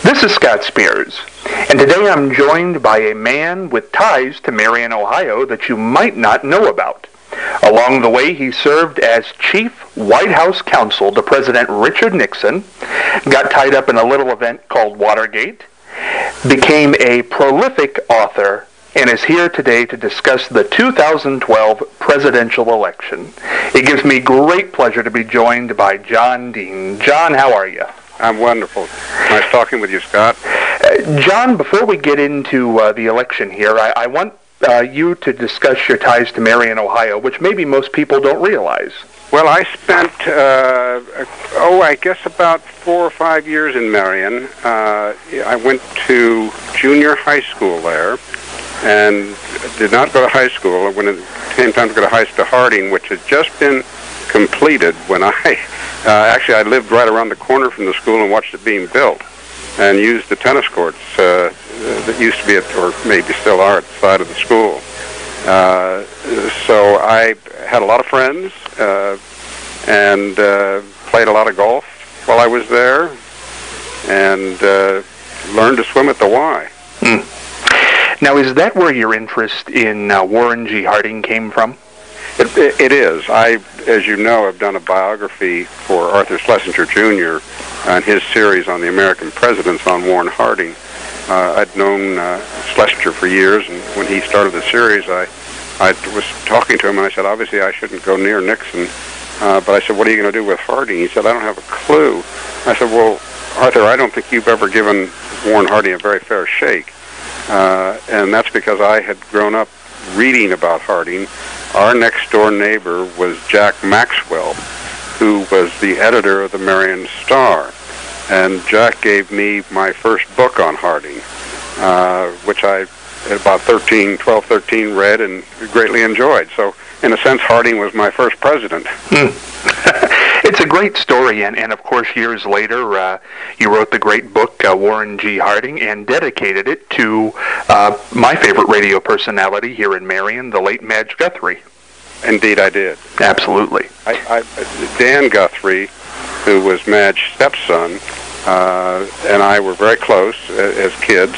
This is Scott Spears, and today I'm joined by a man with ties to Marion, Ohio that you might not know about. Along the way, he served as Chief White House Counsel to President Richard Nixon, got tied up in a little event called Watergate, became a prolific author, and is here today to discuss the 2012 presidential election. It gives me great pleasure to be joined by John Dean. John, how are you? I'm wonderful. Nice talking with you, Scott. John, before we get into the election here, I want you to discuss your ties to Marion, Ohio, which maybe most people don't realize. Well, I spent, I guess about 4 or 5 years in Marion. I went to junior high school there and did not go to high school. When it came time to go to Harding, which had just been completed when I lived right around the corner from the school and watched it being built and used the tennis courts that used to be or maybe still are at the side of the school. So I had a lot of friends and played a lot of golf while I was there and learned to swim at the Y. Now, is that where your interest in Warren G. Harding came from? It is. I, as you know, have done a biography for Arthur Schlesinger Jr. and his series on the American presidents on Warren Harding. I'd known Schlesinger for years, and when he started the series, I was talking to him, and I said, obviously I shouldn't go near Nixon, but I said, what are you going to do with Harding? He said, I don't have a clue. I said, well, Arthur, I don't think you've ever given Warren Harding a very fair shake, and that's because I had grown up reading about Harding. Our next-door neighbor was Jack Maxwell, who was the editor of the Marion Star. And Jack gave me my first book on Harding, which I, at about 12, 13, read and greatly enjoyed. So, in a sense, Harding was my first president. It's a great story, and of course, years later, you wrote the great book, Warren G. Harding, and dedicated it to my favorite radio personality here in Marion, the late Madge Guthrie. Indeed, I did. Absolutely. Dan Guthrie, who was Madge's stepson, and I were very close as kids.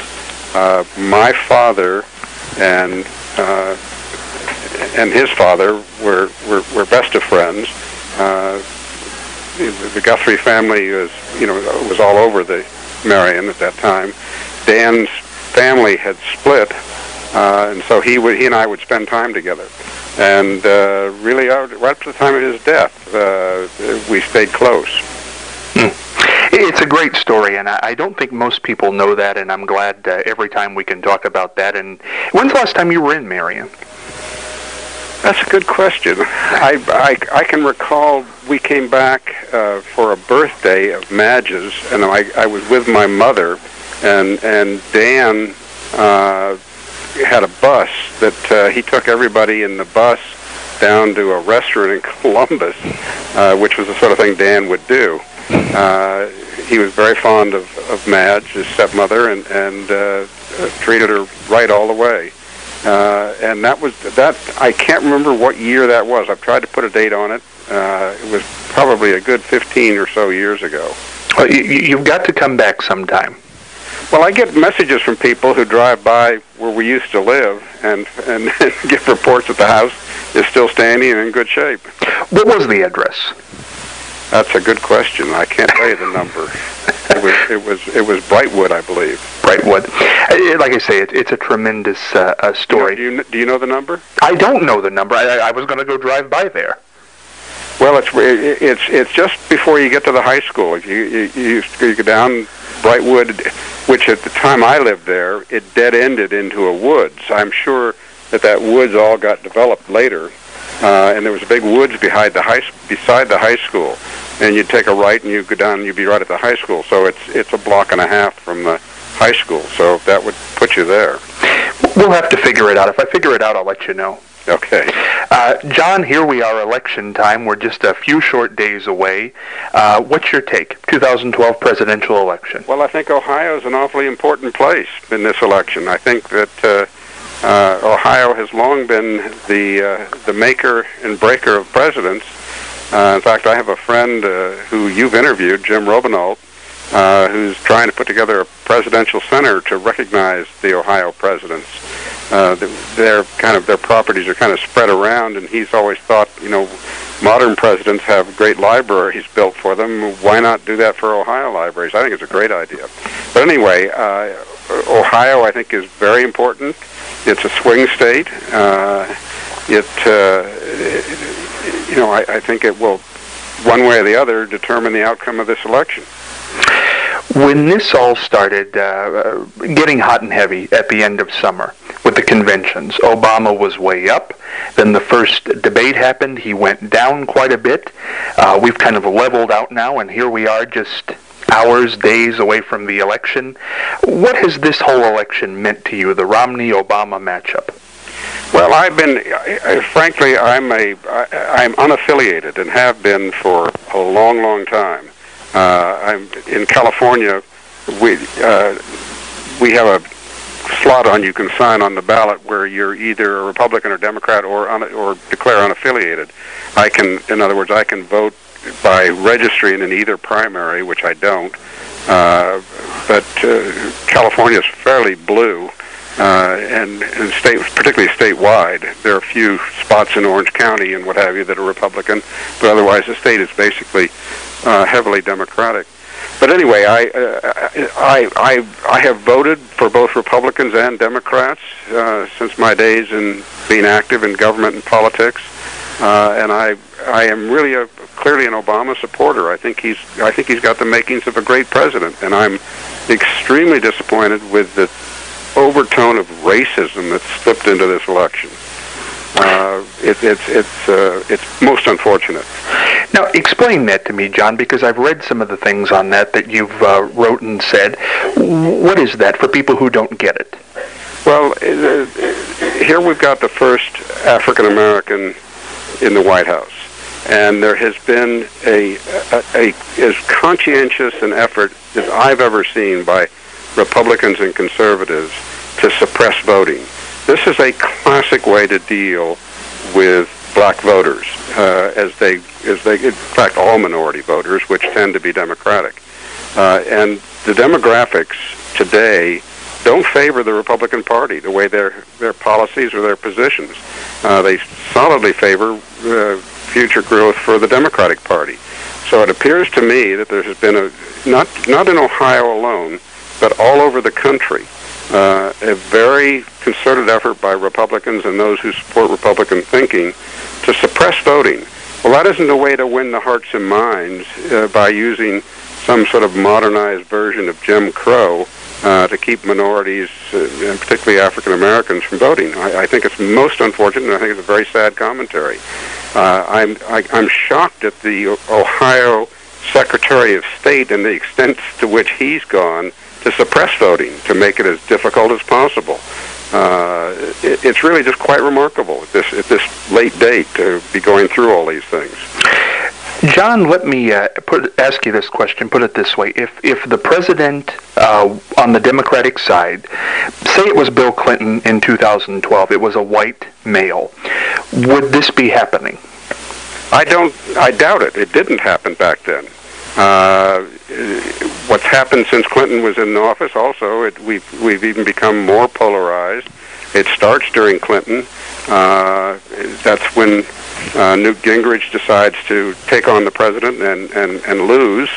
My father and his father were best of friends. The Guthrie family was all over the Marion at that time. Dan's family had split, and so he and I would spend time together. And really, right up to the time of his death, we stayed close. It's a great story, and I don't think most people know that, and I'm glad every time we can talk about that. And when's the last time you were in Marion? That's a good question. I can recall we came back for a birthday of Madge's, and I was with my mother, and Dan had a bus that he took everybody in the bus down to a restaurant in Columbus, which was the sort of thing Dan would do. He was very fond of Madge, his stepmother, and treated her right all the way. And that I can't remember what year that was. I've tried to put a date on it. It was probably a good 15 or so years ago. Well, you've got to come back sometime. Well, I get messages from people who drive by where we used to live and give reports that the house is still standing and in good shape. What was the address? That's a good question. I can't tell you the number. It was Brightwood, I believe. Brightwood. Like I say, it's a tremendous story. Do you know the number? I don't know the number. I was going to go drive by there. Well, it's just before you get to the high school. If you go down Brightwood, which at the time I lived there, it dead-ended into a woods. I'm sure that woods all got developed later, and there was a big woods beside the high school. And you'd take a right and you go down and you'd be right at the high school. So it's a block and a half from the high school. So that would put you there. We'll have to figure it out. If I figure it out, I'll let you know. Okay. John, here we are, election time. We're just a few short days away. What's your take? 2012 presidential election. Well, I think Ohio is an awfully important place in this election. I think that Ohio has long been the maker and breaker of presidents. In fact, I have a friend who you've interviewed, Jim Robinault, who's trying to put together a presidential center to recognize the Ohio presidents. Their properties are kind of spread around, and he's always thought, modern presidents have great libraries built for them. Why not do that for Ohio libraries? I think it's a great idea. But anyway, Ohio, I think, is very important. It's a swing state. I think it will, one way or the other, determine the outcome of this election. When this all started getting hot and heavy at the end of summer with the conventions, Obama was way up. Then the first debate happened. He went down quite a bit. We've kind of leveled out now, and here we are just hours, days away from the election. What has this whole election meant to you, the Romney-Obama matchup? Well, frankly, I'm unaffiliated and have been for a long, long time. I'm in California. We have a slot on you can sign on the ballot where you're either a Republican or Democrat or declare unaffiliated. In other words, I can vote by registering in either primary, which I don't. But California is fairly blue, and particularly statewide. There are a few spots in Orange County and what have you that are Republican, but otherwise the state is basically heavily Democratic. But anyway, I have voted for both Republicans and Democrats since my days in being active in government and politics, and I am really clearly an Obama supporter. I think he's got the makings of a great president, and I'm extremely disappointed with the overtone of racism that's slipped into this election. It's most unfortunate. Now, explain that to me, John, because I've read some of the things on that you've wrote and said. What is that for people who don't get it? Well, here we've got the first African American in the White House, and there has been as conscientious an effort as I've ever seen by Republicans and conservatives to suppress voting. This is a classic way to deal with black voters, in fact, all minority voters, which tend to be Democratic. And the demographics today don't favor the Republican Party, the way their policies or their positions. They solidly favor future growth for the Democratic Party. So it appears to me that there has been not in Ohio alone, but all over the country, a very concerted effort by Republicans and those who support Republican thinking to suppress voting. Well, that isn't the way to win the hearts and minds by using some sort of modernized version of Jim Crow to keep minorities, and particularly African Americans, from voting. I think it's most unfortunate, and I think it's a very sad commentary. I'm shocked at the Ohio Secretary of State and the extent to which he's gone to suppress voting, to make it as difficult as possible. It's really just quite remarkable at this late date to be going through all these things. John, let me ask you this question, put it this way. If the president on the Democratic side, say it was Bill Clinton in 2012, it was a white male, would this be happening? I doubt it. It didn't happen back then. What's happened since Clinton was in office also, we've even become more polarized. It starts during Clinton. That's when Newt Gingrich decides to take on the president and lose.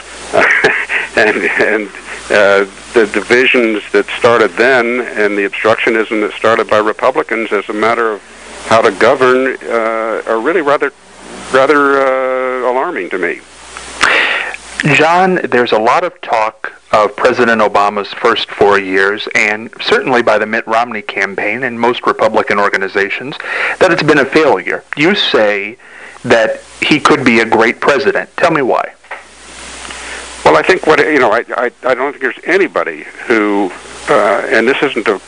and the divisions that started then and the obstructionism that started by Republicans as a matter of how to govern are really rather alarming to me. John, there's a lot of talk of President Obama's first 4 years, and certainly by the Mitt Romney campaign and most Republican organizations, that it's been a failure. You say that he could be a great president. Tell me why. Well, I think I don't think there's anybody who, and this isn't to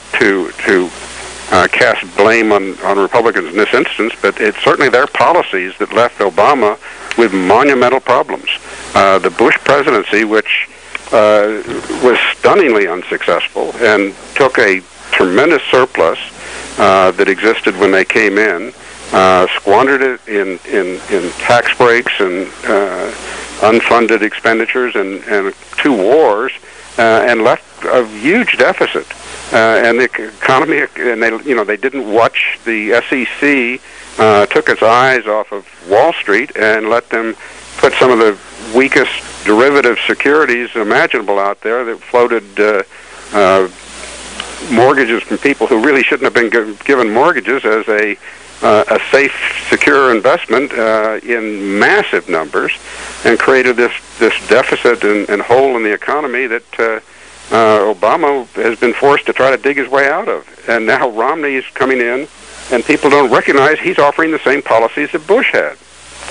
cast blame on Republicans in this instance, but it's certainly their policies that left Obama with monumental problems. The Bush presidency, which was stunningly unsuccessful and took a tremendous surplus that existed when they came in, squandered it in tax breaks and unfunded expenditures and 2 wars, and left a huge deficit. And the economy, and they didn't watch the SEC, took its eyes off of Wall Street and let them put some of the weakest derivative securities imaginable out there that floated mortgages from people who really shouldn't have been given mortgages as a safe, secure investment in massive numbers, and created this deficit and hole in the economy that Obama has been forced to try to dig his way out of. And now Romney is coming in, and people don't recognize he's offering the same policies that Bush had.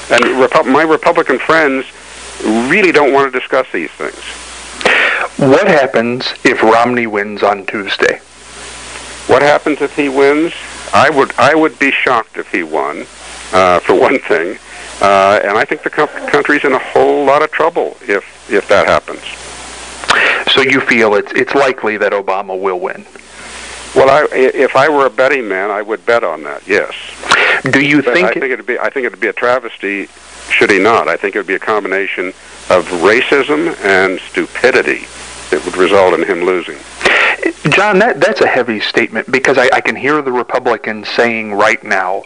And my Republican friends really don't want to discuss these things. What happens if Romney wins on Tuesday? What happens if he wins? I would be shocked if he won, for one thing. And I think the country's in a whole lot of trouble if that happens. So you feel it's likely that Obama will win? Well, if I were a betting man, I would bet on that. Yes. Do you think? I think it'd be a travesty should he not. I think it would be a combination of racism and stupidity that would result in him losing. John, that's a heavy statement, because I can hear the Republicans saying right now,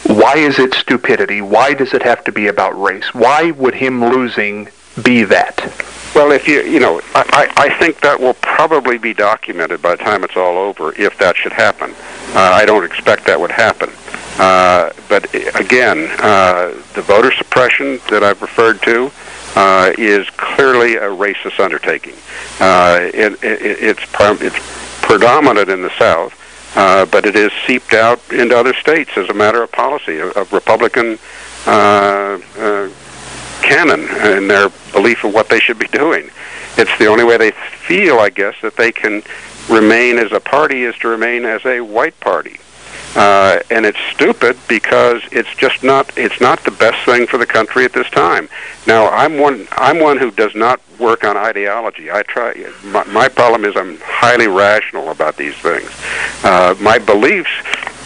why is it stupidity? Why does it have to be about race? Why would him losing be that? Well, if I think that will probably be documented by the time it's all over, if that should happen. I don't expect that would happen. But again, the voter suppression that I've referred to is clearly a racist undertaking. It's predominant in the South, but it is seeped out into other states as a matter of policy, of Republican canon and their belief of what they should be doing. It's the only way they feel, I guess, that they can remain as a party is to remain as a white party. And it's stupid because it's not the best thing for the country at this time. Now, I'm one who does not work on ideology. My problem is I'm highly rational about these things. My beliefs,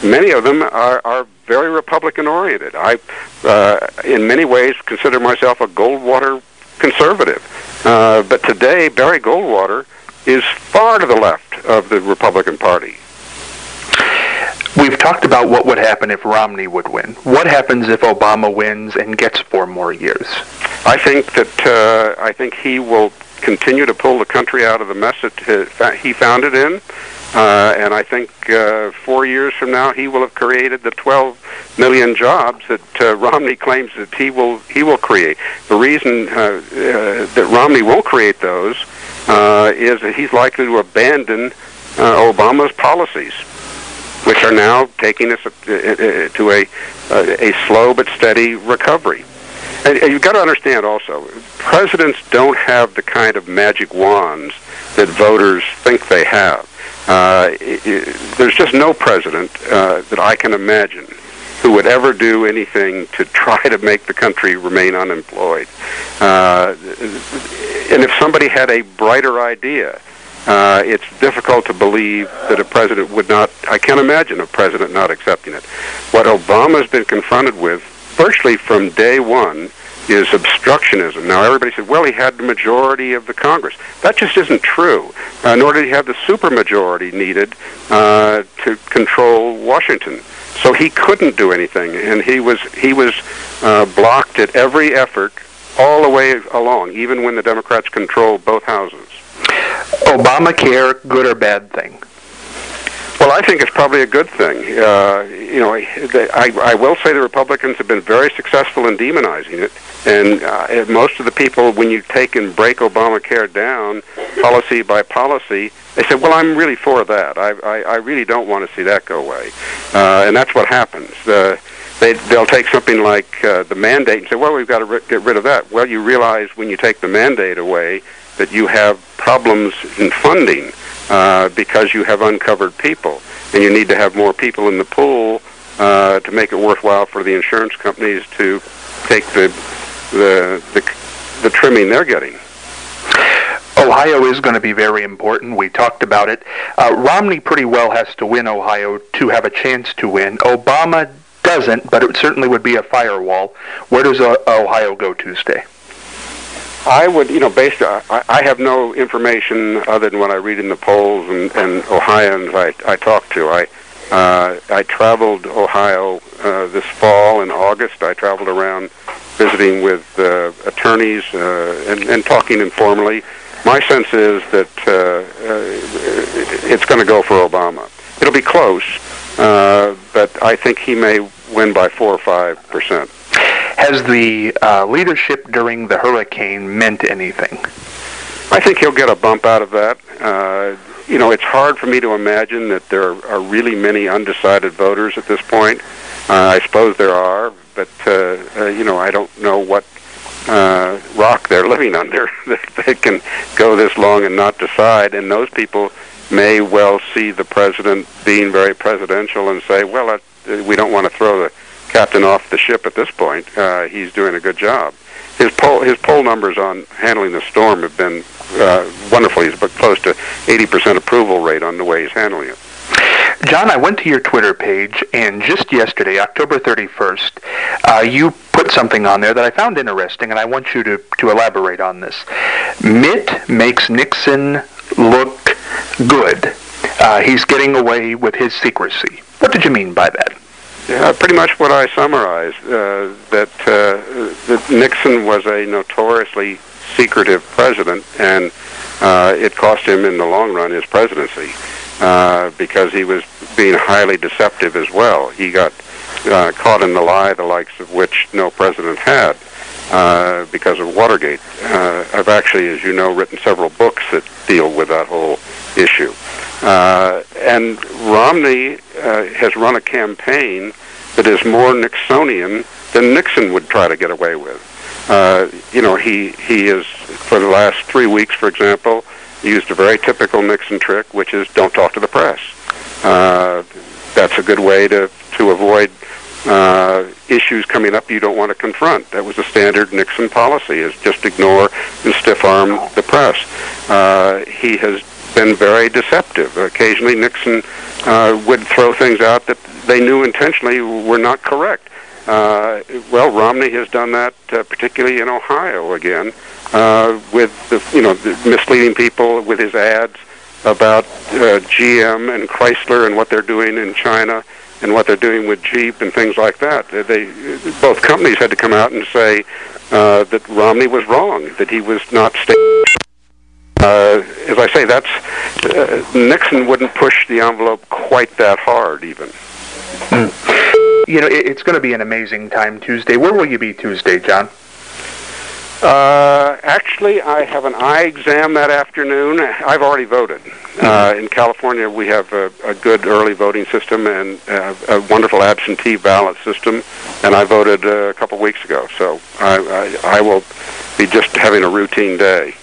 many of them are very Republican-oriented. I, in many ways, consider myself a Goldwater conservative. But today, Barry Goldwater is far to the left of the Republican Party. We've talked about what would happen if Romney would win. What happens if Obama wins and gets 4 more years? I think he will continue to pull the country out of the mess that he found it in. And I think 4 years from now, he will have created the 12 million jobs that Romney claims that he will create. The reason that Romney won't create those is that he's likely to abandon Obama's policies, which are now taking us to a slow but steady recovery. And you've got to understand also, presidents don't have the kind of magic wands that voters think they have. There's just no president that I can imagine who would ever do anything to try to make the country remain unemployed. And if somebody had a brighter idea, it's difficult to believe that a president would not. I can't imagine a president not accepting it. What Obama's been confronted with virtually from day one is obstructionism. Now, everybody said, well, he had the majority of the Congress. That just isn't true, nor did he have the supermajority needed to control Washington. So he couldn't do anything, and he was blocked at every effort all the way along, even when the Democrats controlled both houses. Obamacare, good or bad thing? Well, I think it's probably a good thing. I will say the Republicans have been very successful in demonizing it, and most of the people, when you take and break Obamacare down policy by policy, they say, well, I'm really for that. I really don't want to see that go away. And that's what happens. They'll take something like the mandate and say, well, we've got to get rid of that. Well, you realize when you take the mandate away that you have problems in funding because you have uncovered people, and you need to have more people in the pool to make it worthwhile for the insurance companies to take the trimming they're getting. Ohio is going to be very important. We talked about it. Romney pretty well has to win Ohio to have a chance to win. Obama doesn't, but it certainly would be a firewall. Where does Ohio go Tuesday? I would, I have no information other than what I read in the polls and Ohioans I talk to. I traveled Ohio this fall in August. I traveled around visiting with attorneys and talking informally. My sense is that it's going to go for Obama. It'll be close, but I think he may win by 4 or 5%. Has the leadership during the hurricane meant anything? I think he'll get a bump out of that. It's hard for me to imagine that there are really many undecided voters at this point. I suppose there are, but, I don't know what rock they're living under that they can go this long and not decide. And those people may well see the president being very presidential and say, well, we don't want to throw the captain off the ship at this point. He's doing a good job. His poll numbers on handling the storm have been wonderful. He's close to 80% approval rate on the way he's handling it. John, I went to your Twitter page, and just yesterday, October 31st, you put something on there that I found interesting, and I want you to elaborate on this. Mitt makes Nixon look good. He's getting away with his secrecy. What did you mean by that? Yeah, pretty much what I summarized, that Nixon was a notoriously secretive president, and it cost him in the long run his presidency because he was being highly deceptive as well. He got caught in the lie, the likes of which no president had because of Watergate. I've actually, as you know, written several books that deal with that whole issue. And Romney has run a campaign that is more Nixonian than Nixon would try to get away with. He is, for the last 3 weeks, for example, used a very typical Nixon trick, which is don't talk to the press. That's a good way to avoid issues coming up you don't want to confront. That was a standard Nixon policy, is just ignore and stiff-arm the press. He has been very deceptive. Occasionally Nixon would throw things out that they knew intentionally were not correct. Well, Romney has done that, particularly in Ohio again, with the misleading people with his ads about GM and Chrysler and what they're doing in China and what they're doing with Jeep and things like that. Both companies had to come out and say that Romney was wrong, that he was not as I say, Nixon wouldn't push the envelope quite that hard, even. It's going to be an amazing time Tuesday. Where will you be Tuesday, John? Actually, I have an eye exam that afternoon. I've already voted. In California, we have a good early voting system and a wonderful absentee ballot system, and I voted a couple weeks ago. So I will be just having a routine day.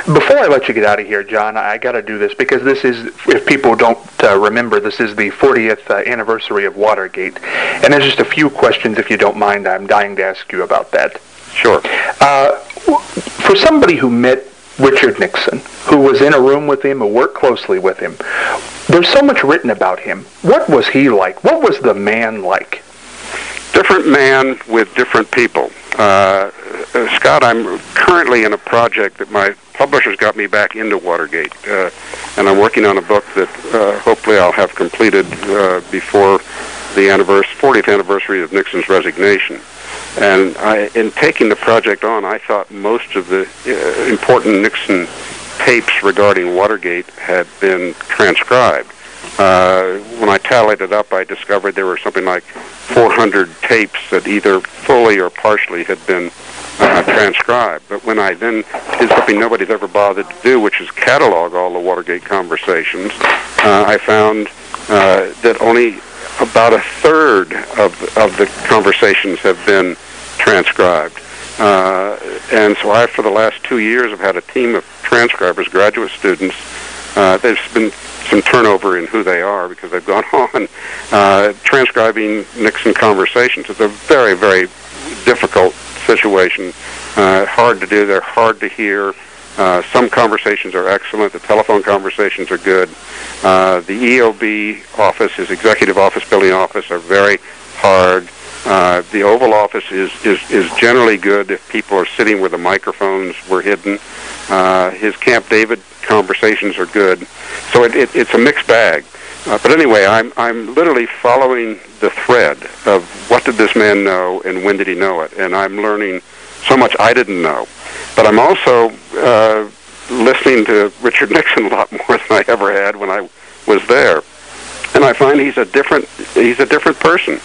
Before I let you get out of here, John, I got to do this because this is, if people don't remember, this is the 40th anniversary of Watergate. And there's just a few questions, if you don't mind, I'm dying to ask you about that. Sure. For somebody who met Richard Nixon, who was in a room with him, who worked closely with him, there's so much written about him. What was he like? What was the man like? Different man with different people. Scott, I'm currently in a project that my publishers got me back into Watergate, and I'm working on a book that hopefully I'll have completed before the 40th anniversary of Nixon's resignation. And in taking the project on, I thought most of the important Nixon tapes regarding Watergate had been transcribed. When I tallied it up, I discovered there were something like 400 tapes that either fully or partially had been transcribed. But when I then did something nobody's ever bothered to do, which is catalog all the Watergate conversations, I found that only about a third of the conversations have been transcribed. And so I, for the last 2 years, have had a team of transcribers, graduate students. There's been some turnover in who they are because they've gone on transcribing Nixon conversations. It's a very, very difficult situation. Hard to do. They're hard to hear. Some conversations are excellent. The telephone conversations are good. The EOB office, his executive office, building office, are very hard. The Oval Office is generally good if people are sitting where the microphones were hidden. His Camp David conversations are good. So it's a mixed bag. But anyway, I'm literally following the thread of what did this man know and when did he know it, and I'm learning so much I didn't know. But I'm also listening to Richard Nixon a lot more than I ever had when I was there, and I find he's a different person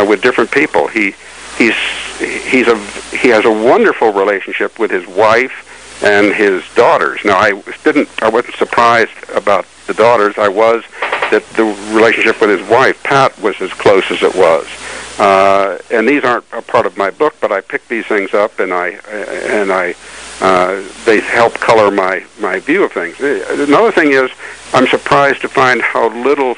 with different people. He has a wonderful relationship with his wife and his daughters. Now I wasn't surprised about the daughters. I was that the relationship with his wife, Pat, was as close as it was. And these aren't a part of my book, but I picked these things up, and they help color my view of things. Another thing is, I'm surprised to find how little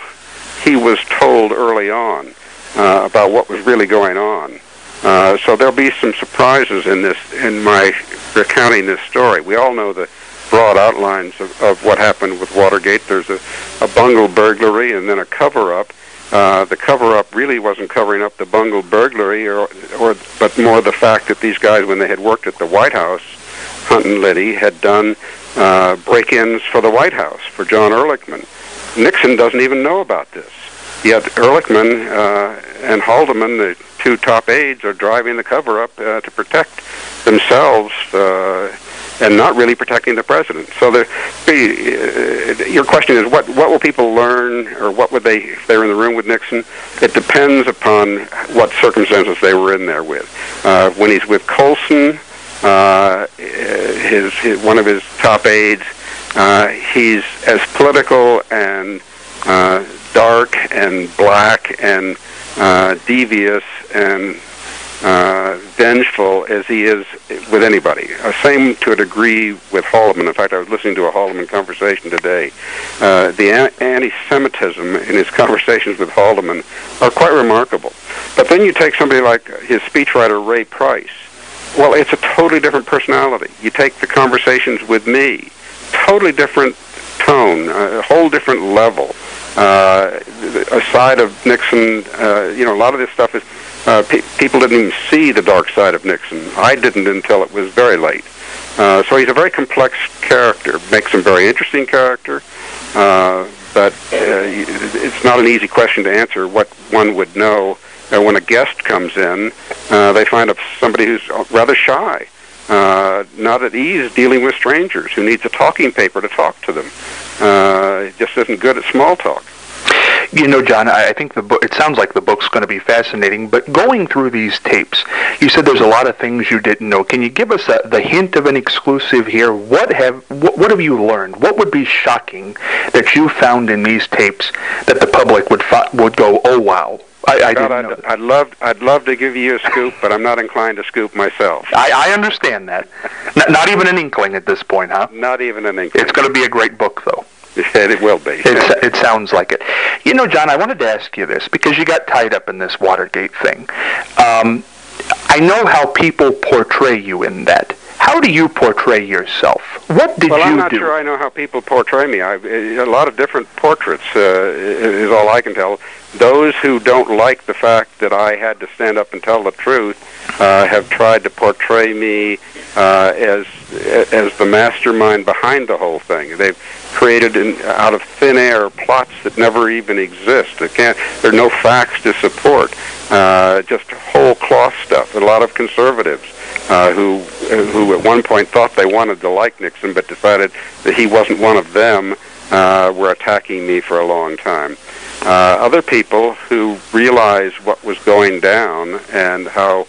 he was told early on about what was really going on. So there'll be some surprises in my recounting this story. We all know the broad outlines of what happened with Watergate. There's a bungled burglary and then a cover-up. The cover-up really wasn't covering up the bungled burglary, but more the fact that these guys, when they had worked at the White House, Hunt and Liddy, had done break-ins for the White House, for John Ehrlichman. Nixon doesn't even know about this. Yet Ehrlichman and Haldeman, the two top aides, are driving the cover-up to protect themselves and not really protecting the president. So your question is, what will people learn, or what would they, if they were in the room with Nixon? It depends upon what circumstances they were in there with. When he's with Colson, one of his top aides, he's as political and dark and black and devious and vengeful as he is with anybody. Same to a degree with Haldeman. In fact, I was listening to a Haldeman conversation today. The anti-Semitism in his conversations with Haldeman are quite remarkable. But then you take somebody like his speechwriter, Ray Price. Well, it's a totally different personality. You take the conversations with me, totally different tone, a whole different level. Aside of Nixon, a lot of this stuff is, people didn't even see the dark side of Nixon. I didn't until it was very late. So he's a very complex character, makes him a very interesting character, but it's not an easy question to answer what one would know. When a guest comes in, they find somebody who's rather shy, not at ease dealing with strangers, who needs a talking paper to talk to them. Just isn't good at small talk. You know, John, I think the book, it sounds like the book's going to be fascinating, but going through these tapes, you said there's a lot of things you didn't know. Can you give us the hint of an exclusive here? What have you learned? What would be shocking that you found in these tapes that the public would go, oh, wow? I didn't know that. I'd love to give you a scoop, but I'm not inclined to scoop myself. I understand that. Not even an inkling at this point, huh? Not even an inkling. It's going to be a great book, though. It will be. It sounds like it. You know, John, I wanted to ask you this, because you got tied up in this Watergate thing. I know how people portray you in that. How do you portray yourself? What did you do? Well, I'm not sure I know how people portray me. A lot of different portraits is all I can tell. Those who don't like the fact that I had to stand up and tell the truth have tried to portray me as the mastermind behind the whole thing. They've created out of thin air plots that never even exist. There are no facts to support. Just whole cloth stuff. A lot of conservatives who at one point thought they wanted to like Nixon, but decided that he wasn't one of them, were attacking me for a long time. Other people who realized what was going down and how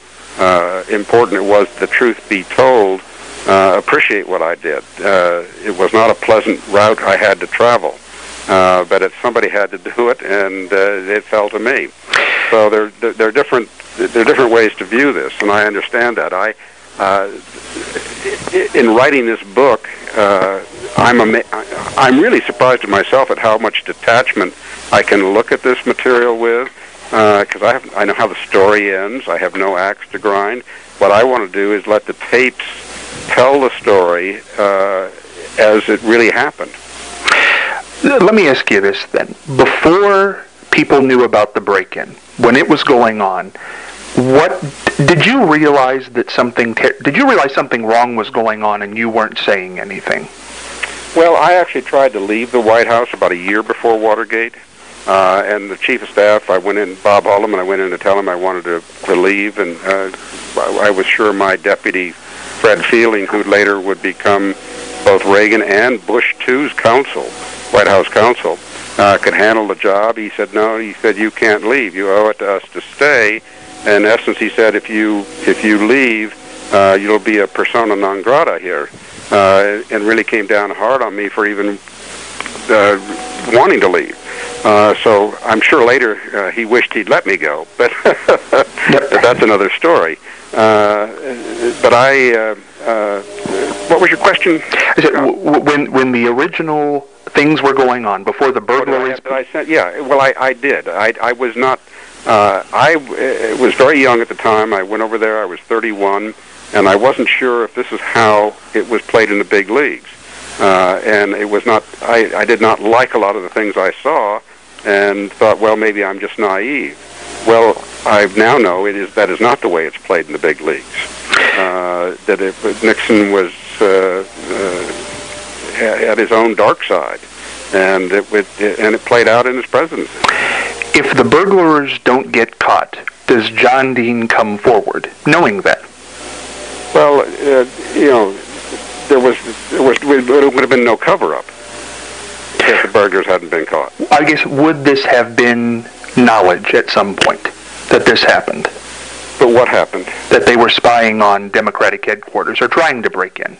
important it was the truth be told appreciate what I did. It was not a pleasant route I had to travel, but somebody had to do it, and it fell to me. So there are different ways to view this, and I understand that. In writing this book, I'm really surprised at myself at how much detachment I can look at this material with, because I know how the story ends. I have no axe to grind. What I want to do is let the tapes tell the story as it really happened. Let me ask you this then. Before people knew about the break-in, when it was going on, What did you realize that did you realize something wrong was going on and you weren't saying anything? Well, I actually tried to leave the White House about a year before Watergate, and the chief of staff, Bob Haldeman, I went in to tell him I wanted to leave, and I was sure my deputy, Fred Fielding, who later would become both Reagan and Bush II's counsel, White House counsel, could handle the job. He said, no, he said, you can't leave. You owe it to us to stay. In essence, he said, if you leave, you'll be a persona non grata here, and really came down hard on me for even wanting to leave. So I'm sure later he wished he'd let me go, but that's another story. But what was your question? When the original things were going on before the burglaries. I did. I was not. I was very young at the time. I went over there. I was 31, and I wasn't sure if this is how it was played in the big leagues. And it was not. I did not like a lot of the things I saw, and thought, well, maybe I'm just naive. Well, I now know that is not the way it's played in the big leagues. That Nixon was had his own dark side, and it played out in his presidency. If the burglars don't get caught, does John Dean come forward, knowing that? Well, there would have been no cover-up if the burglars hadn't been caught. I guess, would this have been knowledge at some point that this happened? But what happened? That they were spying on Democratic headquarters or trying to break in.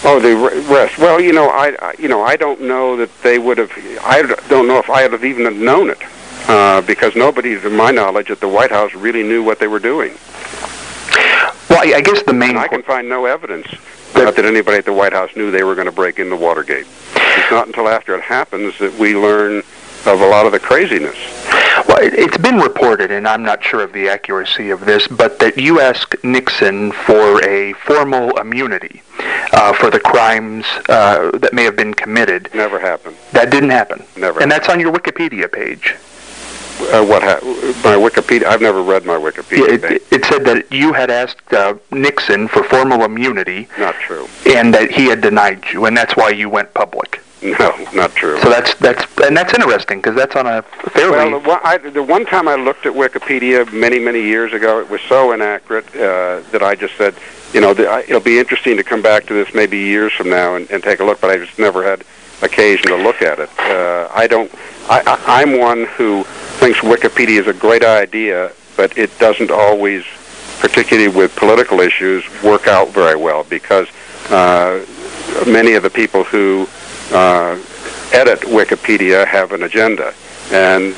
Oh, the rest. Well, I don't know that they would have. I don't know if I would have even known it, because nobody, to my knowledge, at the White House really knew what they were doing. Well, I guess the main. And I can find no evidence that anybody at the White House knew they were going to break into Watergate. It's not until after it happens that we learn of a lot of the craziness. Well, it's been reported, and I'm not sure of the accuracy of this, but that you asked Nixon for a formal immunity for the crimes that may have been committed. Never happened. That didn't happen. Never. And that's on your Wikipedia page. What my Wikipedia? I've never read my Wikipedia page. It said that you had asked Nixon for formal immunity. Not true. And that he had denied you, and that's why you went public. No, not true. So that's interesting, because that's on a fairly... Well, the one time I looked at Wikipedia many years ago, it was so inaccurate that I just said, it'll be interesting to come back to this maybe years from now and take a look, but I just never had occasion to look at it. I'm one who thinks Wikipedia is a great idea, but it doesn't always, particularly with political issues, work out very well, because many of the people who edit Wikipedia have an agenda, and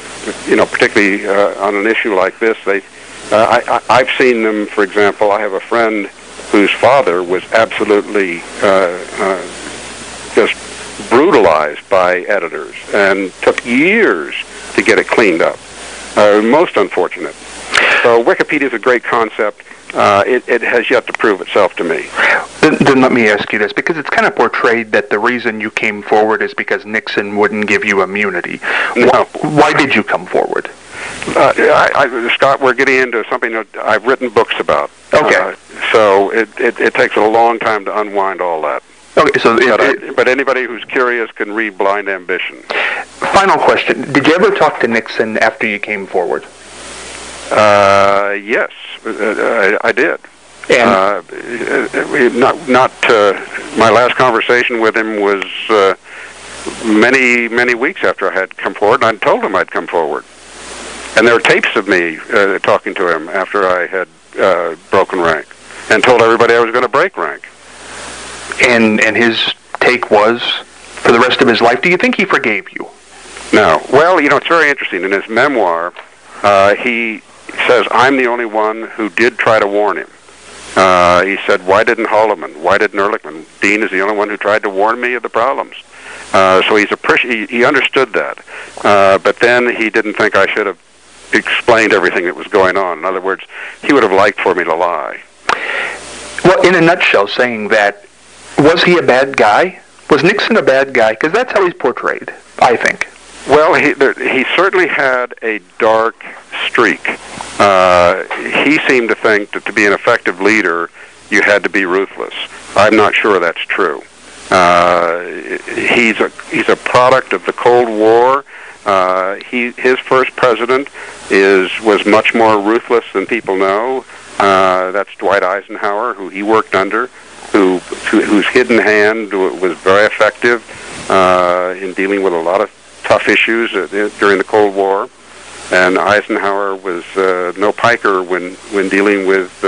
particularly on an issue like this, I've seen them. For example, I have a friend whose father was absolutely just brutalized by editors, and took years to get it cleaned up. Most unfortunate. So Wikipedia is a great concept. It has yet to prove itself to me. Then let me ask you this, because it's kind of portrayed that the reason you came forward is because Nixon wouldn't give you immunity. No. Why did you come forward? Scott, we're getting into something that I've written books about. Okay. So it takes a long time to unwind all that. Okay, so but anybody who's curious can read Blind Ambition. Final question. Did you ever talk to Nixon after you came forward? Yes, I did. And my last conversation with him was many weeks after I had come forward, and I told him I'd come forward. And there are tapes of me talking to him after I had broken rank, and told everybody I was going to break rank. And his take was, for the rest of his life, do you think he forgave you? No. Well, it's very interesting. In his memoir, he says, I'm the only one who did try to warn him. He said, why didn't Haldeman? Why didn't Ehrlichman? Dean is the only one who tried to warn me of the problems. So he understood that. But then he didn't think I should have explained everything that was going on. In other words, he would have liked for me to lie. Well, in a nutshell, saying that, was he a bad guy? Was Nixon a bad guy? Because that's how he's portrayed, I think. Well, he certainly had a dark streak. He seemed to think that to be an effective leader, you had to be ruthless. I'm not sure that's true. He's a product of the Cold War. His first president was much more ruthless than people know. That's Dwight Eisenhower, who he worked under, whose hidden hand was very effective in dealing with a lot of tough issues during the Cold War. And Eisenhower was no piker when dealing with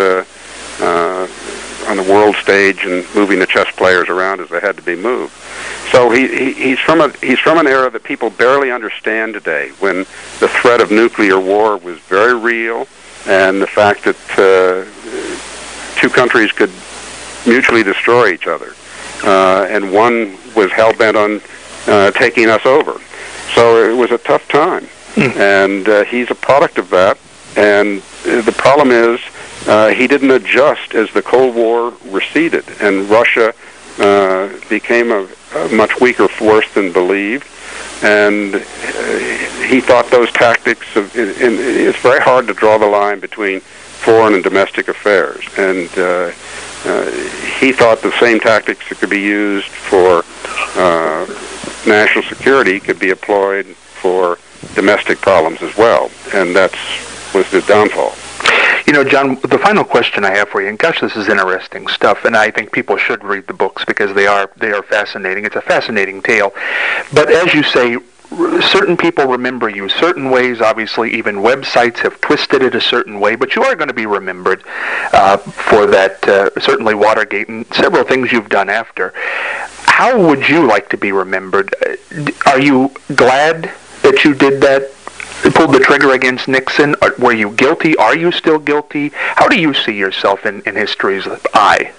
on the world stage and moving the chess players around as they had to be moved. So he's from an era that people barely understand today, when the threat of nuclear war was very real, and the fact that two countries could mutually destroy each other, and one was hell-bent on taking us over. So it was a tough time, and he's a product of that. And the problem is he didn't adjust as the Cold War receded, and Russia became a much weaker force than believed. And he thought those tactics it's very hard to draw the line between foreign and domestic affairs. And he thought the same tactics that could be used for national security could be employed for domestic problems as well. And that was the downfall. You know, John, the final question I have for you, and gosh, this is interesting stuff, and I think people should read the books because they are fascinating. It's a fascinating tale. But as you say, certain people remember you certain ways. Obviously, even websites have twisted it a certain way, but you are going to be remembered for that, certainly Watergate and several things you've done after. How would you like to be remembered? Are you glad that you did that? Pulled the trigger against Nixon? Were you guilty? Are you still guilty? How do you see yourself in history's eye?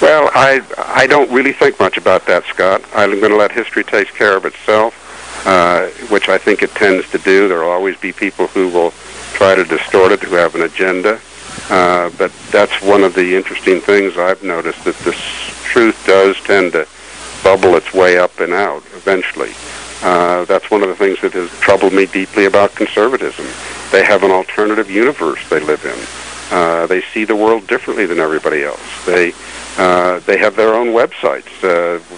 Well, I don't really think much about that, Scott. I'm going to let history take care of itself, which I think it tends to do. There will always be people who will try to distort it, who have an agenda. But that's one of the interesting things I've noticed, that this truth does tend to bubble its way up and out eventually. That's one of the things that has troubled me deeply about conservatism. They have an alternative universe they live in. They see the world differently than everybody else. They have their own websites.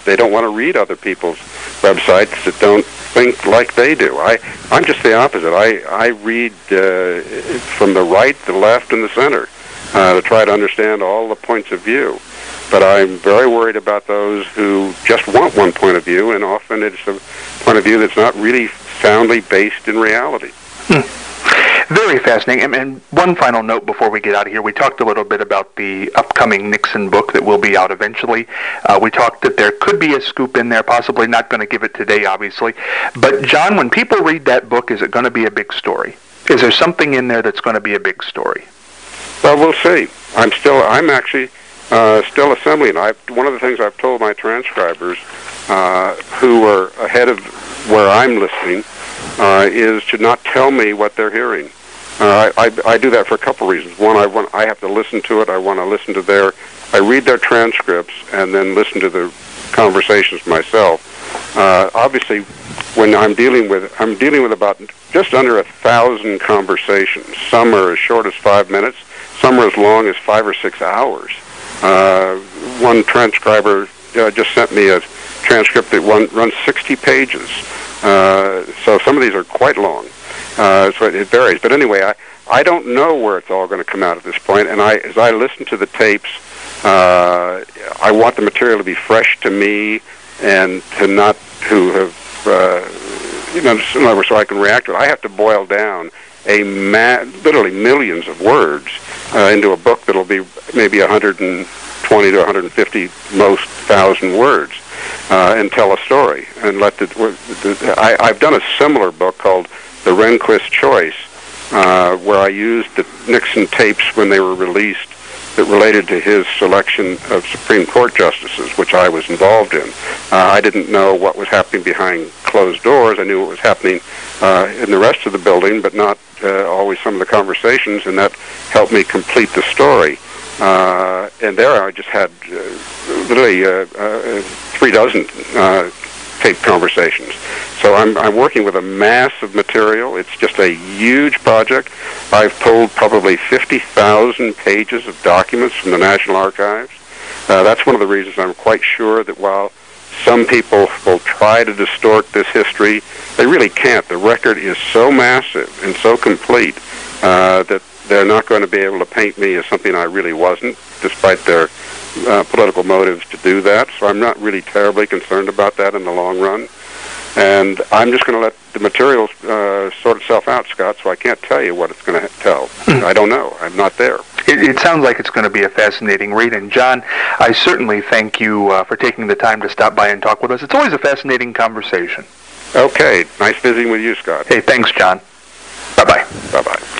They don't want to read other people's websites that don't think like they do. I'm just the opposite. I read from the right, the left, and the center to try to understand all the points of view. But I'm very worried about those who just want one point of view, and often it's a point of view that's not really soundly based in reality. Very fascinating. And one final note before we get out of here. We talked a little bit about the upcoming Nixon book that will be out eventually. We talked that there could be a scoop in there, possibly not going to give it today, obviously. But, John, when people read that book, is it going to be a big story? Is there something in there that's going to be a big story? Well, we'll see. I'm actually still assembling. One of the things I've told my transcribers who are ahead of where I'm listening is to not tell me what they're hearing. I do that for a couple reasons. One, I have to listen to it. I want to listen to I read their transcripts and then listen to the conversations myself. Obviously, when I'm dealing with about just under 1,000 conversations. Some are as short as 5 minutes. Some are as long as 5 or 6 hours. One transcriber just sent me a transcript that runs 60 pages. So some of these are quite long. So it varies. But anyway, I don't know where it's all going to come out at this point. And as I listen to the tapes, I want the material to be fresh to me and to have, so I can react to it. I have to boil down literally millions of words into a book that'll be maybe 120 to 150 most thousand words, and tell a story. And I've done a similar book called The Rehnquist Choice, where I used the Nixon tapes when they were released that related to his selection of Supreme Court justices, which I was involved in. I didn't know what was happening behind closed doors. I knew what was happening in the rest of the building, but not always some of the conversations, and that helped me complete the story. And there I just had literally 3 dozen taped conversations. So I'm working with a mass of material. It's just a huge project. I've pulled probably 50,000 pages of documents from the National Archives. That's one of the reasons I'm quite sure that while some people will try to distort this history, they really can't. The record is so massive and so complete that they're not going to be able to paint me as something I really wasn't, despite their political motives to do that. So I'm not really terribly concerned about that in the long run. And I'm just going to let the materials sort itself out, Scott, so I can't tell you what it's going to tell. I don't know. I'm not there. It sounds like it's going to be a fascinating read. And, John, I certainly thank you for taking the time to stop by and talk with us. It's always a fascinating conversation. Okay. Nice visiting with you, Scott. Hey, thanks, John. Bye-bye. Bye-bye.